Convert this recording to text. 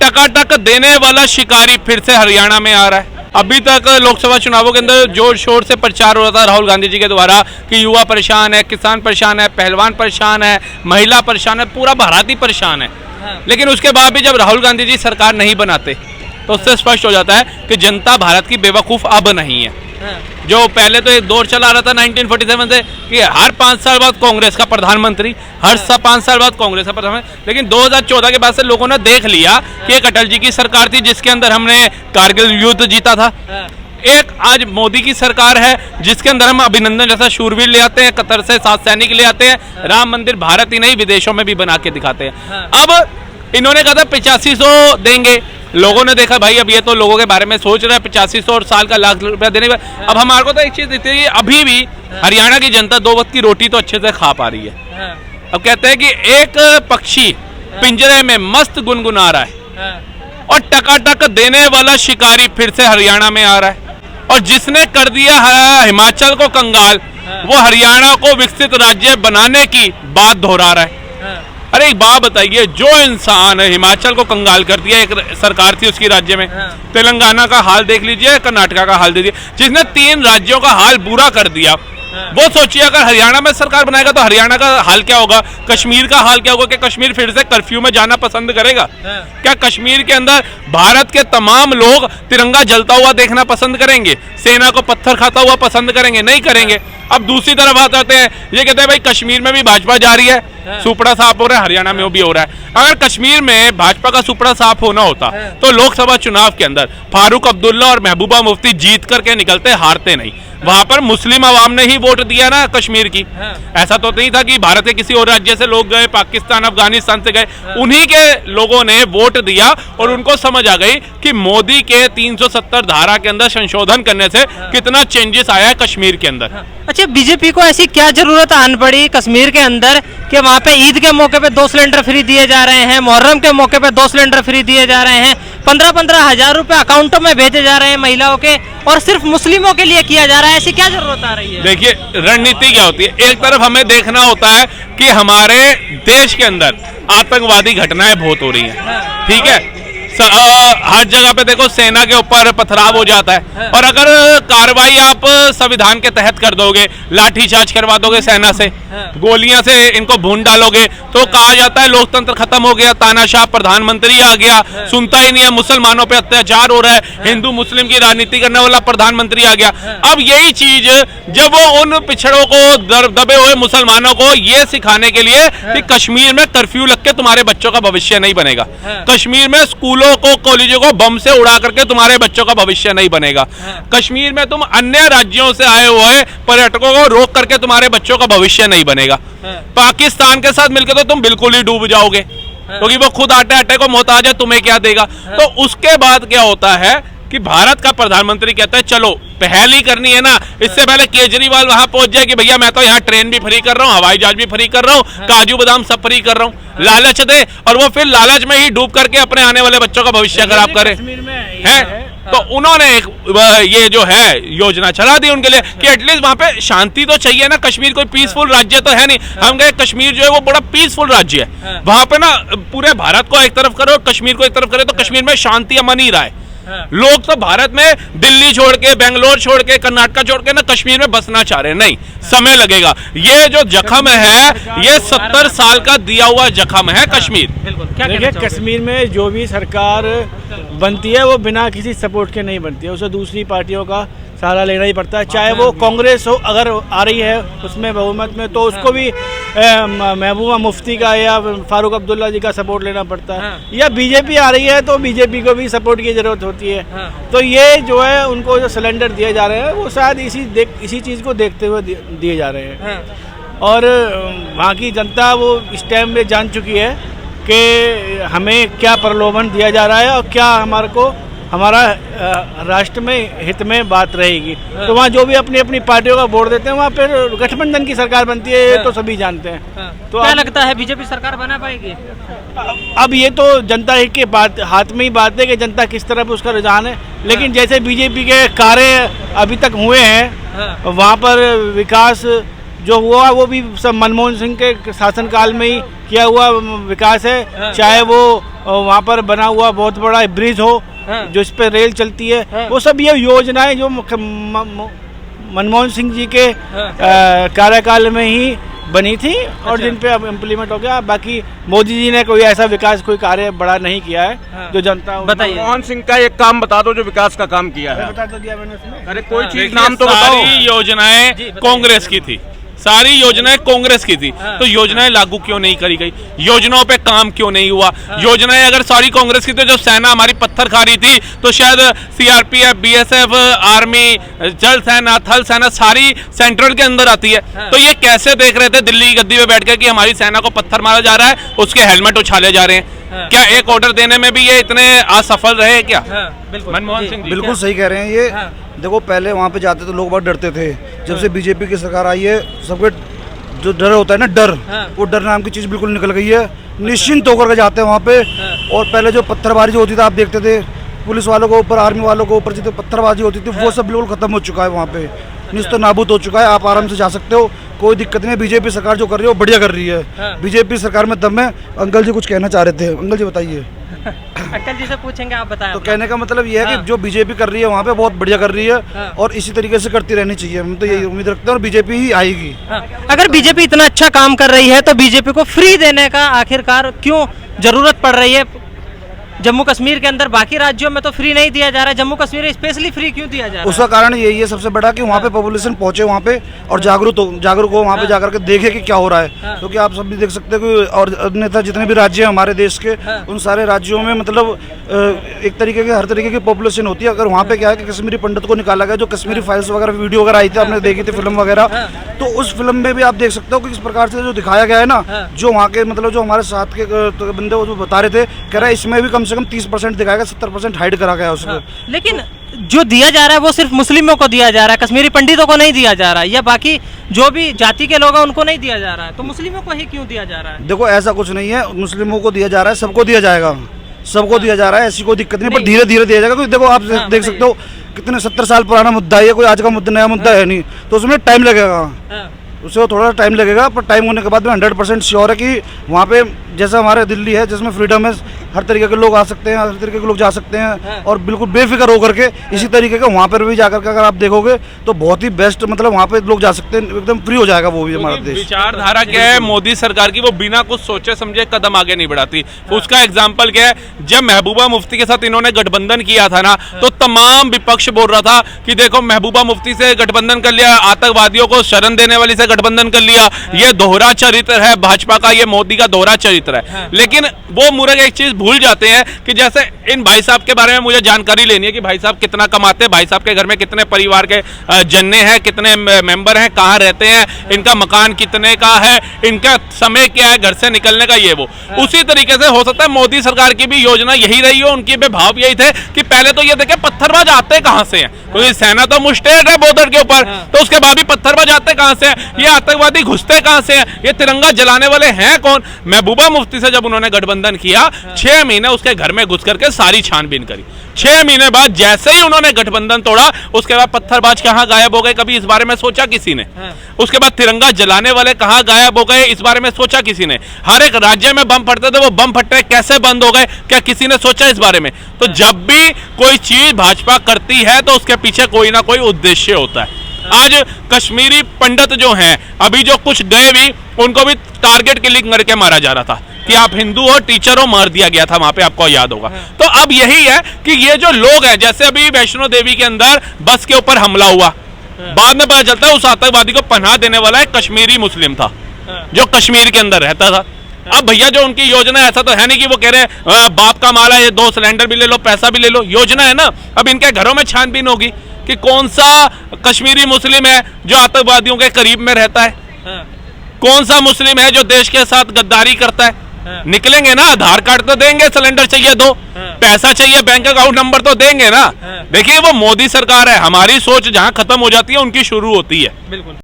टकाटक देने वाला शिकारी फिर से हरियाणा में आ रहा है। अभी तक लोकसभा चुनावों के अंदर जोर शोर से प्रचार हो रहा था राहुल गांधी जी के द्वारा कि युवा परेशान है, किसान परेशान है, पहलवान परेशान है, महिला परेशान है, पूरा भारत ही परेशान है। लेकिन उसके बाद भी जब राहुल गांधी जी सरकार नहीं बनाते तो उससे स्पष्ट हो जाता है कि जनता भारत की बेवकूफ़ अब नहीं है। जो पहले तो एक दौर चला रहा था 1947 से कि हर 5 साल बाद कांग्रेस का प्रधानमंत्री, हर 5 साल बाद कांग्रेस का प्रधानमंत्री, लेकिन 2014 के बाद से लोगों ने देख लिया कि एक अटल जी की सरकार थी जिसके अंदर हमने कारगिल युद्ध जीता था, एक आज मोदी की सरकार है जिसके अंदर हम अभिनंदन जैसा शूरवीर ले आते हैं, कतर से 7 सैनिक ले आते हैं, राम मंदिर भारत ही नहीं विदेशों में भी बना के दिखाते हैं। अब इन्होंने कहा था 8500 देंगे, लोगों ने देखा भाई अब ये तो लोगों के बारे में सोच रहा है 8500 और साल का लाख रुपया देने का। अब हमारे को तो एक चीज दिखती है कि अभी भी हरियाणा की जनता 2 वक्त की रोटी तो अच्छे से खा पा रही है। अब कहते हैं कि एक पक्षी पिंजरे में मस्त गुनगुना रहा है और टकाटक देने वाला शिकारी फिर से हरियाणा में आ रहा है, और जिसने कर दिया हिमाचल को कंगाल वो हरियाणा को विकसित राज्य बनाने की बात दोहरा रहा है। अरे एक बात बताइए, जो इंसान हिमाचल को कंगाल कर दिया, एक सरकार थी उसकी राज्य में, तेलंगाना का हाल देख लीजिए, कर्नाटका का हाल देखिए, जिसने 3 राज्यों का हाल बुरा कर दिया, वो सोचिए अगर हरियाणा में सरकार बनाएगा तो हरियाणा का हाल क्या होगा, कश्मीर का हाल क्या होगा, कि कश्मीर फिर से कर्फ्यू में जाना पसंद करेगा? क्या कश्मीर के अंदर भारत के तमाम लोग तिरंगा जलता हुआ देखना पसंद करेंगे, सेना को पत्थर खाता हुआ पसंद करेंगे? नहीं करेंगे। अब दूसरी तरफ बात आते हैं, ये कहते हैं भाई कश्मीर में भी भाजपा जा रही है, सुपड़ा साफ हो रहा है, हरियाणा में भी हो रहा है। अगर कश्मीर में भाजपा का सुपड़ा साफ होना होता तो लोकसभा चुनाव के अंदर फारूक अब्दुल्ला और महबूबा मुफ्ती जीत करके निकलते, हारते नहीं। वहां पर मुस्लिम अवाम ने ही वोट दिया ना कश्मीर की, ऐसा तो नहीं था कि भारत के किसी और राज्य से लोग गए, पाकिस्तान अफगानिस्तान से गए, उन्हीं के लोगों ने वोट दिया और उनको समझ आ गई कि मोदी के 370 धारा के अंदर संशोधन करने से कितना चेंजेस आया है कश्मीर के अंदर। अच्छा, बीजेपी को ऐसी क्या जरूरत आन पड़ी कश्मीर के अंदर कि वहाँ पे ईद के मौके पे 2 सिलेंडर फ्री दिए जा रहे हैं, मुहर्रम के मौके पे 2 सिलेंडर फ्री दिए जा रहे हैं, 15-15 हजार रुपए अकाउंटों में भेजे जा रहे हैं महिलाओं के, और सिर्फ मुस्लिमों के लिए किया जा रहा है? ऐसी क्या जरूरत आ रही है? देखिए रणनीति क्या होती है, एक तरफ हमें देखना होता है कि हमारे देश के अंदर आतंकवादी घटनाएं बहुत हो रही हैं, ठीक है, हर जगह पे देखो सेना के ऊपर पथराव हो जाता है, और अगर कार्रवाई आप संविधान के तहत कर दोगे, लाठीचार्ज करवा दोगे सेना से, गोलियां से इनको भून डालोगे, तो कहा जाता है लोकतंत्र खत्म हो गया, तानाशाह प्रधानमंत्री आ गया, सुनता ही नहीं है, मुसलमानों पे अत्याचार हो रहा है, हिंदू मुस्लिम की राजनीति करने वाला प्रधानमंत्री आ गया। अब यही चीज जब वो उन पिछड़ों को, दबे हुए मुसलमानों को ये सिखाने के लिए कि कश्मीर में कर्फ्यू लग के तुम्हारे बच्चों का भविष्य नहीं बनेगा, कश्मीर में स्कूलों को, कॉलेजों को बम से उड़ा करके तुम्हारे बच्चों का भविष्य नहीं बनेगा, कश्मीर में तुम अन्य राज्यों से आए हुए पर्यटकों को रोक करके तुम्हारे बच्चों का भविष्य नहीं बनेगा, पाकिस्तान के साथ मिलकर तो तुम बिल्कुल ही डूब जाओगे, क्योंकि वो खुद आटे को मोहताज है, तुम्हें क्या देगा। तो उसके बाद क्या होता है कि भारत का प्रधानमंत्री कहता है चलो पहल ही करनी है ना, इससे पहले केजरीवाल वहां पहुंच जाए कि भैया मैं तो यहाँ ट्रेन भी फ्री कर रहा हूँ, हवाई जहाज भी फ्री कर रहा हूँ, काजू बादाम सब फ्री कर रहा हूँ, लालच दे, और वो फिर लालच में ही डूब करके अपने आने वाले बच्चों का भविष्य खराब करे है। तो उन्होंने एक ये जो है योजना चला दी उनके लिए कि एटलीस्ट वहां पे शांति तो चाहिए ना, कश्मीर कोई पीसफुल राज्य तो है नहीं, हम कहे कश्मीर जो है वो बड़ा पीसफुल राज्य है, वहां पे ना पूरे भारत को एक तरफ करो, कश्मीर को एक तरफ करे, तो कश्मीर में शांति अमन ही रहा है। लोग तो भारत में दिल्ली छोड़ के, बेंगलोर छोड़ के, कर्नाटका छोड़ के ना कश्मीर में बसना चाह रहे हैं, नहीं, समय लगेगा। ये जो जख्म है ये 70 साल का दिया हुआ जख्म है कश्मीर। देखिए कश्मीर में जो भी सरकार बनती है वो बिना किसी सपोर्ट के नहीं बनती है, उसे दूसरी पार्टियों का सहारा लेना ही पड़ता है, चाहे वो कांग्रेस हो, अगर आ रही है उसमें बहुमत में तो उसको भी महबूबा मुफ्ती का या फारूक अब्दुल्ला जी का सपोर्ट लेना पड़ता है, या बीजेपी आ रही है तो बीजेपी को भी सपोर्ट की जरूरत होती है। तो ये जो है उनको जो सिलेंडर दिए जा रहे हैं वो शायद इसी चीज़ को देखते हुए दिए जा रहे हैं, और वहाँ की जनता वो इस टाइम में जान चुकी है कि हमें क्या प्रलोभन दिया जा रहा है और क्या हमारा राष्ट्र में हित में बात रहेगी। तो वहाँ जो भी अपनी अपनी पार्टियों का वोट देते हैं वहाँ फिर गठबंधन की सरकार बनती है, ये तो सभी जानते हैं। तो क्या लगता है बीजेपी सरकार बना पाएगी? अब ये तो जनता के हाथ में ही बात है कि जनता किस तरफ उसका रुझान है, लेकिन जैसे बीजेपी के कार्य अभी तक हुए हैं वहाँ पर विकास जो हुआ वो भी सब मनमोहन सिंह के शासनकाल में ही किया हुआ विकास है। चाहे वो वहाँ पर बना हुआ बहुत बड़ा ब्रिज हो जो इस पे रेल चलती है, वो सब ये योजनाएं जो मनमोहन सिंह जी के कार्यकाल में ही बनी थी और जिन पे अब इम्प्लीमेंट हो गया। बाकी मोदी जी ने कोई ऐसा विकास कोई कार्य बड़ा नहीं किया है जो जनता। बताइए मनमोहन सिंह का एक काम बता दो जो विकास का काम किया है। बता तो दिया मैंने उसमें। अरे कोई चीज देखिए, नाम तो बताओ। सारी योजनाएं कांग्रेस की थी, सारी योजनाएं कांग्रेस की थी, तो योजनाएं लागू क्यों नहीं करी गई? योजनाओं पे काम क्यों नहीं हुआ? योजनाएं अगर सारी कांग्रेस की थी, जो सेना हमारी पत्थर खा रही थी, तो शायद सीआरपीएफ, बीएसएफ, आर्मी, जल सेना, थल सेना सारी सेंट्रल के अंदर आती है। तो ये कैसे देख रहे थे दिल्ली की गद्दी पे बैठ के कि हमारी सेना को पत्थर मारा जा रहा है, उसके हेलमेट उछाले जा रहे हैं? क्या एक ऑर्डर देने में भी ये इतने असफल रहे क्या मनमोहन सिंह जी? बिल्कुल सही कह रहे हैं ये। देखो पहले वहाँ पे जाते तो लोग बहुत डरते थे। जब से बीजेपी की सरकार आई है, सबके जो डर होता है ना, डर, वो डर नाम की चीज बिल्कुल निकल गई है। निश्चिंत होकर के जाते हैं वहाँ पे। और पहले जो पत्थरबाजी होती थी, आप देखते थे पुलिस वालों को ऊपर, आर्मी वालों को ऊपर जितने पत्थरबाजी होती थी, वो सब बिल्कुल खत्म हो चुका है वहाँ पे, निस्तो नाबूद हो चुका है। आप आराम से जा सकते हो, कोई दिक्कत नहीं है। बीजेपी सरकार जो कर रही है वो बढ़िया कर रही है। बीजेपी सरकार में दम है। अंकल जी कुछ कहना चाह रहे थे, अंकल जी बताइए। अंकल जी से पूछेंगे, आप बताएं। तो कहने का मतलब ये है कि जो बीजेपी कर रही है वहाँ पे बहुत बढ़िया कर रही है और इसी तरीके से करती रहनी चाहिए। हम तो यही उम्मीद रखते हैं और बीजेपी ही आएगी। अगर बीजेपी इतना अच्छा काम कर रही है तो बीजेपी को फ्री देने का आखिरकार क्यों जरूरत पड़ रही है? जम्मू कश्मीर के अंदर बाकी राज्यों में तो फ्री नहीं दिया जा रहा है, जम्मू कश्मीर स्पेशली फ्री क्यों दिया जा रहा है? उसका कारण यही है सबसे बड़ा कि वहाँ पे पॉपुलेशन पहुंचे वहाँ पे और जागरूक हो वहाँ पे जाकर के देखे कि क्या हो रहा है। क्योंकि आप सब भी देख सकते हो कि और अन्यथा जितने भी राज्य हैं हमारे देश के, उन सारे राज्यों में मतलब एक तरीके के हर तरीके की पॉपुलेशन होती है। अगर वहाँ पे क्या है कि कश्मीरी पंडित को निकाला गया, जो कश्मीरी फाइल्स वगैरह वीडियो वगैरह आई थी, आपने देखी थी फिल्म वगैरह, तो उस फिल्म में भी आप देख सकते हो कि किस प्रकार से जो दिखाया गया है ना, जो वहाँ के मतलब जो हमारे साथ के बंदे वो जो बता रहे थे, कह रहा है इसमें भी कम से कम 30% दिखाएगा, 70% हाइड करा गया उसको। लेकिन जो दिया जा रहा है वो सिर्फ मुस्लिमों को दिया जा रहा है, कश्मीरी पंडितों को नहीं दिया जा रहा है, या बाकी जो भी जाति के लोग हैं उनको नहीं दिया जा रहा है, तो मुस्लिमों को ही क्यों दिया जा रहा है? देखो ऐसा कुछ नहीं है, मुस्लिमों को दिया जा रहा है, सबको दिया जाएगा, सबको दिया जा रहा है, ऐसी कोई दिक्कत नहीं, पर धीरे धीरे दिया जाएगा। क्योंकि देखो आप देख सकते हो कितने 70 साल पुराना मुद्दा है ये, कोई आज का मुद्दा नया मुद्दा है नहीं, तो उसमें टाइम लगेगा, उसे थोड़ा टाइम लगेगा। पर टाइम होने के बाद में 100% श्योर है कि वहाँ पे जैसा हमारे दिल्ली है जिसमें फ्रीडम है, हर तरीके के लोग आ सकते हैं, हर तरीके के लोग जा सकते हैं और बिल्कुल बेफिक्र होकर के, इसी तरीके का वहाँ पर भी जाकर के अगर आप देखोगे तो बहुत ही बेस्ट, मतलब वहाँ पे लोग जा सकते हैं, एकदम फ्री हो जाएगा वो भी हमारा देश। विचारधारा क्या है मोदी सरकार की? वो बिना कुछ सोचे समझे कदम आगे नहीं बढ़ाती। उसका एग्जाम्पल क्या है? जब महबूबा मुफ्ती के साथ इन्होंने गठबंधन किया था ना, तो तमाम विपक्ष बोल रहा था कि देखो महबूबा मुफ्ती से गठबंधन कर लिया, आतंकवादियों को शरण देने वाली से गठबंधन कर लिया, ये दोहरा चरित्र है भाजपा का, ये मोदी का दोहरा चरित्र है। लेकिन वो मूर्ख एक चीज भूल जाते हैं कि जैसे इन भाई साहब के बारे में मुझे जानकारी लेनी है कि भाई साहब कितना कमाते हैं, भाई साहब के घर में कितने परिवार के जन्ने हैं, कितने मेंबर हैं, कहाँ रहते हैं, इनका मकान कितने का है, इनका समय क्या है घर से निकलने का, ये वो। उसी तरीके से हो सकता है मोदी सरकार की भी योजना यही रही हो, उनके भी भाव यही थे कि पहले तो ये देखे पत्थरबाज आते कहाँ से हैं, क्योंकि सेना तो मुश्तैद है बॉर्डर के ऊपर, तो उसके बाद भी पत्थरबाज आते कहाँ से हैं, ये आतंकवादी घुसते कहाँ से हैं, ये तिरंगा जलाने वाले हैं कौन? महबूबा मुफ्ती से जब उन्होंने गठबंधन किया, 6 महीने उसके घर में घुस करके सारी छानबीन करी। 6 महीने बाद जैसे ही उन्होंने गठबंधन तोड़ा, उसके बाद पत्थरबाज कहाँ गायब हो गए, कभी इस बारे में सोचा किसी ने? उसके बाद तिरंगा जलाने वाले कहाँ गायब हो गए, इस बारे में सोचा किसी ने? हर एक राज्य में बम फटते थे, वो बम फटने कैसे बंद हो गए, क्या किसी ने सोचा इस बारे में? तो जब भी कोई चीज भाजपा करती है तो उसके पीछे कोई ना कोई उद्देश्य होता है। आज कश्मीरी पंडित जो हैं, अभी जो कुछ गए भी, उनको भी टारगेट किलिंग करके मारा जा रहा था कि आप हिंदू हो, टीचर हो, मार दिया गया था वहां पे, आपको याद होगा। तो अब यही है कि ये जो लोग हैं, जैसे अभी वैष्णो देवी के अंदर बस के ऊपर हमला हुआ, बाद में पता चलता है उस आतंकवादी को पनाह देने वाला एक कश्मीरी मुस्लिम था जो कश्मीर के अंदर रहता था। अब भैया जो उनकी योजना, ऐसा तो है नहीं कि वो कह रहे हैं बाप का माला है, 2 सिलेंडर भी ले लो, पैसा भी ले लो, योजना है ना। अब इनके घरों में छानबीन होगी कि कौन सा कश्मीरी मुस्लिम है जो आतंकवादियों के करीब में रहता है, कौन सा मुस्लिम है जो देश के साथ गद्दारी करता है। निकलेंगे ना, आधार कार्ड तो देंगे, सिलेंडर चाहिए दो, पैसा चाहिए, बैंक अकाउंट नंबर तो देंगे ना। देखिए वो मोदी सरकार है, हमारी सोच जहां खत्म हो जाती है उनकी शुरू होती है। बिल्कुल।